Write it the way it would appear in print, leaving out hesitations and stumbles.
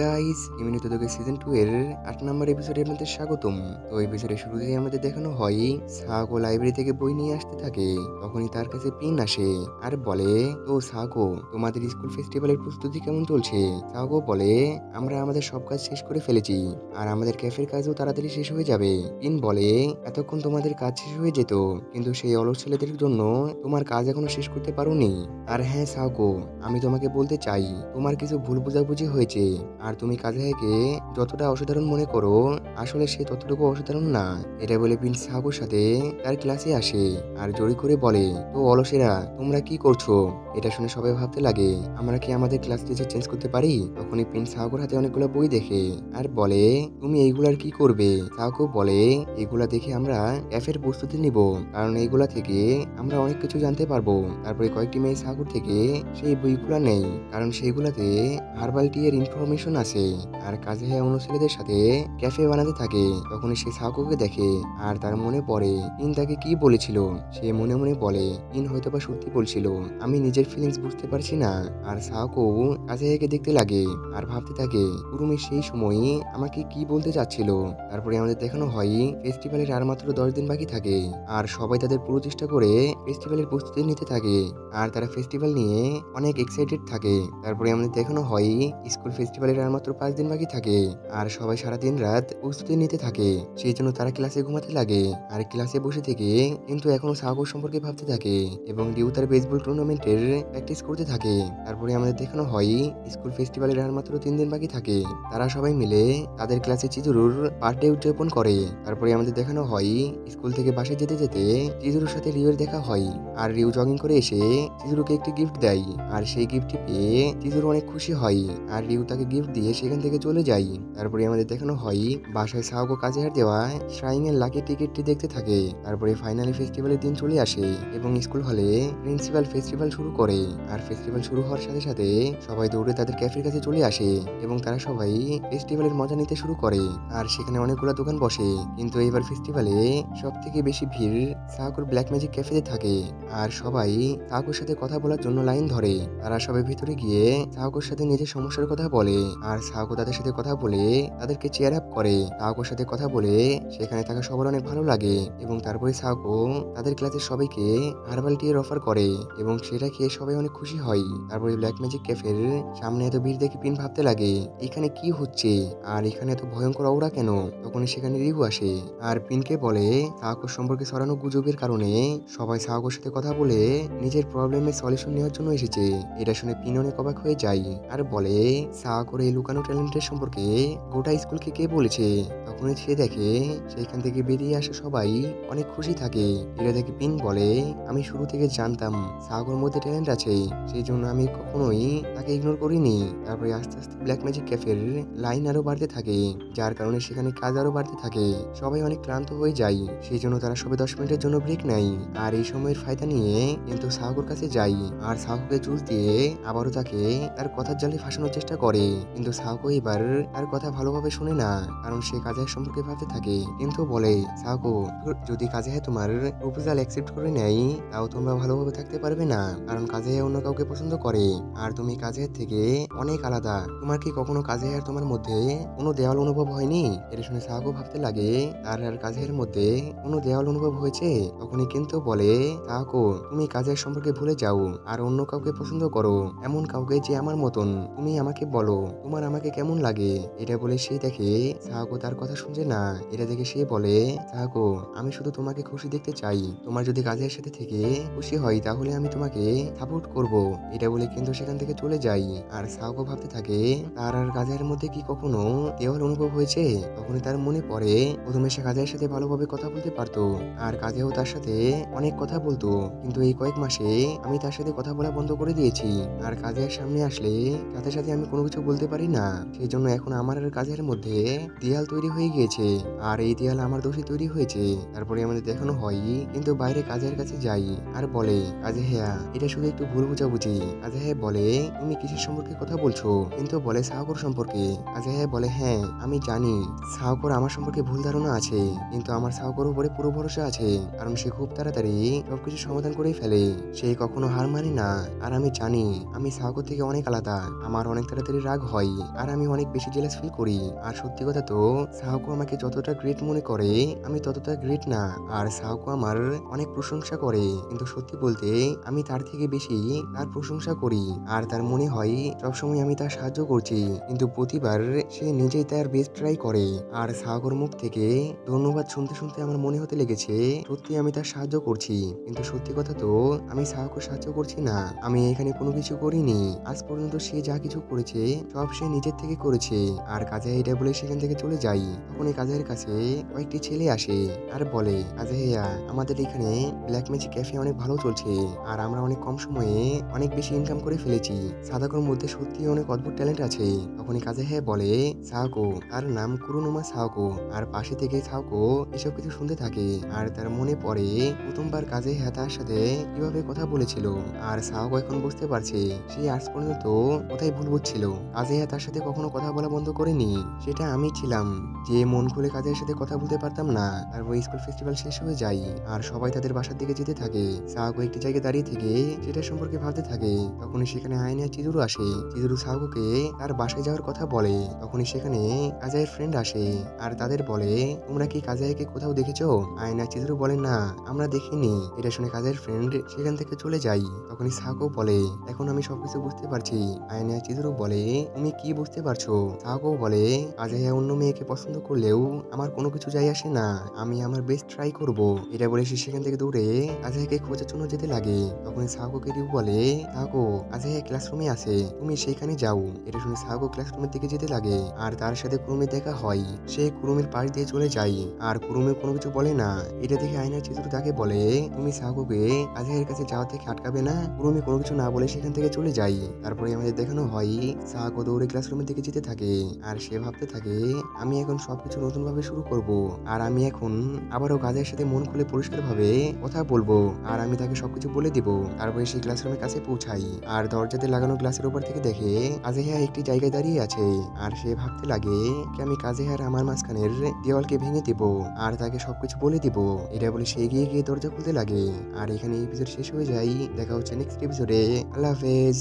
Guys, ইমিনি তোদকে season 2 এর 8 নম্বর এপিসোডে আপনাদের স্বাগতম। তো এপিসোডের শুরুতেই আমাদের দেখানো হয় সাগো লাইব্রেরি থেকে বই নিয়ে আসতে থাকে। তখনই তার কাছে পিন আসে আর বলে, তো সাগো, তোমাদের স্কুল ফেস্টিভ্যালের প্রস্তুতি কেমন চলছে? সাগো বলে, আমরা আমাদের সব কাজ শেষ করে ফেলেছি আর আমাদের ক্যাফের কাজও তাড়াতাড়ি শেষ হয়ে যাবে। পিন বলে, এতক্ষণ তোমাদের কাজ শেষ হয়ে যেত, কিন্তু সেই অলস ছেলেদের জন্য তোমার কাজ এখনো শেষ করতে পারোনি। আর হ্যাঁ সাগো, আমি তোমাকে বলতে চাই তোমার কিছু ভুল বোঝাবুঝি হয়েছে। আর তুমি কাজেহাকে যতটা অসাধারণ মনে করো, আসলে সে ততটুকু অসাধারণ না। এটা বলে প্রিন্স সাগোর সাথে তার ক্লাসে আসে আর জোরে করে বলে, তো অলসেরা তোমরা কি করছো? এটা শুনে সবাই ভাবতে লাগে, আমরা কি আমাদের ক্লাস টিচার চেঞ্জ করতে পারি? তখনই প্রিন্স সাগোর হাতে অনেকগুলো বই দেখে আর বলে, তুমি এইগুলার কি করবে? সাগো বলে, এগুলা দেখে আমরা ক্যাফের প্রস্তুতি নিব, কারণ এইগুলা থেকে আমরা অনেক কিছু জানতে পারবো। তারপরে কয়েকটি মেয়ে সাগর থেকে সেই বইগুলা নেই, কারণ সেইগুলাতে হার্বাল টি এর ইনফরমেশন আছে। আর কাজে অন্য ছেলেদের সাথে ক্যাফে বানাতে থাকে। তখনই সে সাকুকে দেখে আর তার মনে পড়ে ইন তাকে কি বলেছিল। সে মনে মনে বলে, ইন হয়তোবা সত্যি বলছিল, আমি নিজের ফিলিংস বুঝতে পারছি না। আর সাকু কাজেকে দেখতে লাগে আর ভাবতে থাকে, কুরুমি সেই সময় আমাকে কি বলতে চাচ্ছিল। তারপরে আমাদের দেখানো হয় ফেস্টিভ্যালের আর মাত্র 10 দিন বাকি থাকে আর সবাই তাদের পুরো চেষ্টা করে ফেস্টিভ্যালের প্রস্তুতি নিতে থাকে। আর তারা ফেস্টিভ্যাল নিয়ে অনেক এক্সাইটেড থাকে। তারপরে আমাদের দেখানো হয় স্কুল ফেস্টিভ্যালের আর মাত্র 5 দিন বাকি থাকে আর সবাই সারাদিন রাত প্রস্তুতি নিতে থাকে। সেই জন্য তারা ক্লাসে ঘুমাতে লাগে আর ক্লাসে বসে থেকে কিন্তু এখনো সাগর সম্পর্কে ভাবতে থাকে এবং ডিউ তার বেসবল টুর্নামেন্টের প্র্যাকটিস করতে থাকে। তারপরে আমাদের দেখানো হয় স্কুল ফেস্টিভ্যালের আর মাত্র 3 দিন বাকি থাকে। তারা সবাই মিলে তাদের ক্লাসে চিজুরুর বার্থডে উদযাপন করে। তারপরে আমাদের দেখানো হয় স্কুল থেকে বাসায় যেতে যেতে চিজুরুর সাথে রিউয়ের দেখা হয় আর রিউ জগিং করে এসে চিজুরুকে একটি গিফট দেয় আর সেই গিফটটি পেয়ে চিজুরু অনেক খুশি হয় আর রিউ তাকে গিফট দিয়ে সেখান থেকে চলে যায়। তারপরে আমাদের দেখানো হয় বাসায় সাওগো কাজে হার দেওয়া শ্রাইং এর লাকি টিকিটটি দেখতে থাকে। তারপরে ফাইনালি ফেস্টিভ্যালের দিন চলে আসে এবং স্কুল হলে প্রিন্সিপাল ফেস্টিভ্যাল শুরু করে। আর ফেস্টিভ্যাল শুরু হওয়ার সাথে সাথে সবাই দৌড়ে তাদের ক্যাফের কাছে চলে আসে এবং তারা সবাই ফেস্টিভ্যালের মজা নিতে শুরু করে। আর সেখানে অনেকগুলো দোকান বসে, কিন্তু এবার ফেস্টিভ্যালে সব থেকে বেশি ভিড় সাওগোর ব্ল্যাক ম্যাজিক ক্যাফেতে থাকে। আর সবাই সাওগোর সাথে কথা বলার জন্য লাইন ধরে। তারা সবাই ভিতরে গিয়ে সাওগোর সাথে নিজের সমস্যার কথা বলে আর সাওগো তাদের সাথে কথা বলে তাদেরকে চেয়ার আপ করে। সাওগোর সাথে কথা বলে সেখানে থাকা সবার অনেক ভালো লাগে এবং তারপরে সাওগো তাদের ক্লাসের সবাইকে হার্বাল টি এর অফার করে এবং সেটা খেয়ে সবাই অনেক খুশি হয়। তারপরে ব্ল্যাক ম্যাজিক ক্যাফের সামনে এত ভিড় দেখে পিন ভাবতে লাগে, এখানে কি হচ্ছে আর এখানে এত ভয়ঙ্কর অওরা কেন? তখনই সেখানে রিউ আসে আর পিনকে বলে সাওগোর সম্পর্কে ছড়ানো গুজবের কারণে সবাই সাওগোর সাথে কথা বলে নিজের প্রবলেমের সলিউশন নেওয়ার জন্য এসেছে। এটা শুনে পিন অনেক অবাক হয়ে যায় আর বলে, সাওগোর এই লুকানো ট্যালেন্টের সম্পর্কে গোটা স্কুলকে কে বলেছে? তখনই সে দেখে সেইখান থেকে বেরিয়ে আসা সবাই অনেক খুশি থাকে। এটা দেখে পিন বলে, আমি শুরু থেকে জানতাম সাওগোর মধ্যে ট্যালেন্ট আছে, সেই জন্য আমি কখনোই তাকে ইগনোর করিনি। তারপরে আস্তে আস্তে ব্ল্যাক ম্যাজিক ক্যাফের লাইন আরো বাড়তে থাকে, যার কারণে সেখানে কাজ আরো বাড়তে থাকে। সবাই অনেক ক্লান্ত হয়ে যায়, সেই জন্য তারা সবাই 10 মিনিটের জন্য ব্রেক নেয়। আর এই সময়ের ফায়দা নিয়ে কিন্তু সাওগোর কাছে যাই আর সাওগোকে জুস দিয়ে আবারও তাকে তার কথার জালে ফাঁসানোর চেষ্টা করে। কিন্তু সাওগো এবার তার কথা ভালোভাবে শুনে না, কারণ সে কাজের সম্পর্কে ভাবতে থাকে। কিন্তু বলে, সাওগো, যদি কাজে তোমার প্রপোজাল অ্যাকসেপ্ট করে নেয় তাও তোমরা ভালোভাবে থাকতে পারবে না, কারণ কাজে অন্য কাউকে পছন্দ করে আর তুমি কাজের থেকে অনেক আলাদা। তোমার কি কখনো কাজে আর তোমার মধ্যে কোনো দেওয়াল অনুভব হয়নি? এটা শুনে সাওগো ভাবতে লাগে তার আর কাজের মধ্যে কোনো দেওয়াল অনুভব হয়েছে। তখনই কিন্তু বলে, সাওগো, তুমি কাজের সম্পর্কে ভুলে যাও আর অন্য কাউকে পছন্দ করো, এমন কাউকে যে আমার মতন। তুমি আমাকে বলো তোমার আমাকে কেমন লাগে? এটা বলে সে দেখে সাওগো তার কথা শুনছে না। এটা দেখে সে বলে, সাওগো, আমি শুধু তোমাকে খুশি দেখতে চাই, তোমার যদি কাজের সাথে থেকে খুশি হয় তাহলে আমি তোমাকে সাপোর্ট করব। এটা বলে কিন্তু সেখান থেকে চলে যাই। আর সাওগো ভাবতে থাকে তার আর কাজের মধ্যে কি কখনো দেওয়াল অনুভব হয়েছে? তখনই তার মনে পড়ে প্রথমে সে কাজের সাথে ভালোভাবে কথা বলতে পারতো আর কাজেও তার সাথে অনেক কথা বলতো, কিন্তু এই কয়েক মাসে আমি তার সাথে কথা বলা বন্ধ করে দিয়েছি। আর কাজের সামনে আসলে সাথে সাথে আমি কোনো কিছু বলতে পারি না, সেই জন্য এখন আমার আর কাজের মধ্যে দেয়াল তৈরি হয়ে হয়ে গিয়েছে আর এই দেয়াল আমার দোষে তৈরি হয়েছে। তারপরে আমাদের দেখানো হয় কিন্তু বাইরে কাজের কাছে যাই আর বলে, কাজে হ্যাঁ এটা শুধু একটু ভুল বোঝাবুঝি। কাজে হ্যাঁ বলে, তুমি কিসের সম্পর্কে কথা বলছো? কিন্তু বলে সাগর সম্পর্কে। কাজে হ্যাঁ বলে, হ্যাঁ আমি জানি সাগর আমার সম্পর্কে ভুল ধারণা আছে, কিন্তু আমার সাগর উপরে পুরো ভরসা আছে, কারণ সে খুব তাড়াতাড়ি সবকিছু সমাধান করেই ফেলে। সে কখনো হার মানে না। আর আমি জানি আমি সাগর থেকে অনেক আলাদা। আমার অনেক তাড়াতাড়ি রাগ হয় আর আমি অনেক বেশি জেলাস ফিল করি। আর সত্যি কথা তো সাহকো আমাকে যতটা গ্রেট মনে করে আমি ততটা গ্রেট না। আর সাহকো আমার অনেক প্রশংসা করে, কিন্তু সত্যি বলতে আমি তার থেকে বেশি তার প্রশংসা করি। আর তার মনে হয় সবসময় আমি তার সাহায্য করছি, কিন্তু প্রতিবার সে নিজেই তার বেস্ট ট্রাই করে। আর সাহকোর মুখ থেকে ধন্যবাদ শুনতে শুনতে আমার মনে হতে লেগেছে সত্যি আমি তার সাহায্য করছি, কিন্তু সত্যি কথা তো আমি সাহকো সাহায্য করছি না। আমি এখানে কোনো কিছু করিনি। আজ পর্যন্ত সে যা কিছু করেছে সব সে নিজের থেকে করেছে। আর কাজে এটা বলে সেখান থেকে চলে যাই। তখন এই কাজের কাছে কয়েকটি ছেলে আসে আর বলে, কাজে ভাইয়া আমাদের এখানে ব্ল্যাক ম্যাজিক ক্যাফে অনেক ভালো চলছে আর আমরা অনেক কম সময়ে অনেক বেশি ইনকাম করে ফেলেছি। সাদাকোর মধ্যে সত্যি অনেক অদ্ভুত ট্যালেন্ট আছে। তখনই কাজে হ্যাঁ বলে, সাওকো তার নাম কুরুনুমা সাওকো। আর পাশে থেকে সাওকো এসব কিছু শুনতে থাকে আর তার মনে পড়ে প্রথমবার কাজে হ্যাঁ তার সাথে কিভাবে কথা বলেছিল। আর সাওকো এখন বুঝতে পারছে সে আজ পর্যন্ত কোথায় ভুল বুঝছিল। কাজে হ্যাঁ তার সাথে কখনো কথা বলা বন্ধ করেনি। সেটা আমি ছিলাম যে মন খুলে কাজের সাথে কথা বলতে পারতাম না। তারপর স্কুল ফেস্টিভ্যাল শেষ হয়ে যায় আর সবাই তাদের বাসার দিকে যেতে থাকে। সাওকো একটি জায়গায় দাঁড়িয়ে থেকে সেটা সম্পর্কে ভাবতে থাকে। তখনই সেখানে আয়না চিজুরু আসে। চিজুরু সাওকোকে তার বাসায় যাওয়ার কথা বলে। তখনই সেখানে কাজায়ের ফ্রেন্ড আসে আর তাদের বলে, তোমরা কি কাজায়াকে কোথাও দেখেছো? আয়না চিজুরু বলে, না আমরা দেখিনি। এটা শুনে কাজায়ের ফ্রেন্ড সেখান থেকে চলে যায়। তখনই সাওকো বলে, এখন আমি সবকিছু বুঝতে পারছি। আয়না চিজুরু বলে, তুমি কি বুঝতে পারছো? সাওকো বলে, কাজায়া অন্য মেয়েকে পছন্দ করলেও আমার কোনো কিছু যায় আসে না। আমি আমার বেস্ট ট্রাই করব। এটা বলে সে সেখান থেকে দৌড়ে কাজায়াকে খোঁজার জন্য যেতে লাগে। তখন সাওকোকে রিউ বলে, সাওকো কাজায়া ক্লাসরুমে আছে, তুমি সেখানে যাও। এটা শুনে সাওকো ক্লাসরুমের দিকে যেতে লাগে আর তার সাথে কুরুমির দেখা হয়। সে কুরুমির পাশ দিয়ে চলে যায় আর কুরুমি কোনো কিছু বলে না। এটা দেখে আয়নার চিত্র তাকে বলে, তুমি সাওকোকে কাজায়ের কাছে যাওয়া থেকে আটকাবে না? কুরুমি কোনো কিছু না বলে সেখান থেকে চলে যায়। তারপরে আমাদের দেখানো হয় সাওকো দৌড়ে ক্লাসরুমের দিকে যেতে থাকে আর সে ভাবতে থাকে, আমি এখন সবকিছু নতুন ভাবে শুরু করব। আর আমি এখন আবারও কাজের সাথে মন খুলে পরিষ্কার ভাবে কথা বলবো আর আমি তাকে সবকিছু বলে দিব। তারপরে সেই ক্লাসরুমের কাছে পৌঁছাই আর দরজাতে লাগানো গ্লাসের উপর থেকে দেখে কাজেহা একটি জায়গায় দাঁড়িয়ে আছে আর সে ভাবতে লাগে কি আমি কাজেহার আমার মাঝখানের দেওয়ালকে ভেঙে দিব আর তাকে সবকিছু বলে দিব। এটা বলে সে এগিয়ে গিয়ে দরজা খুলতে লাগে। আর এখানে এপিসোড শেষ হয়ে যায়। দেখা হচ্ছে নেক্সট এপিসোডে। আল্লাহ হাফেজ।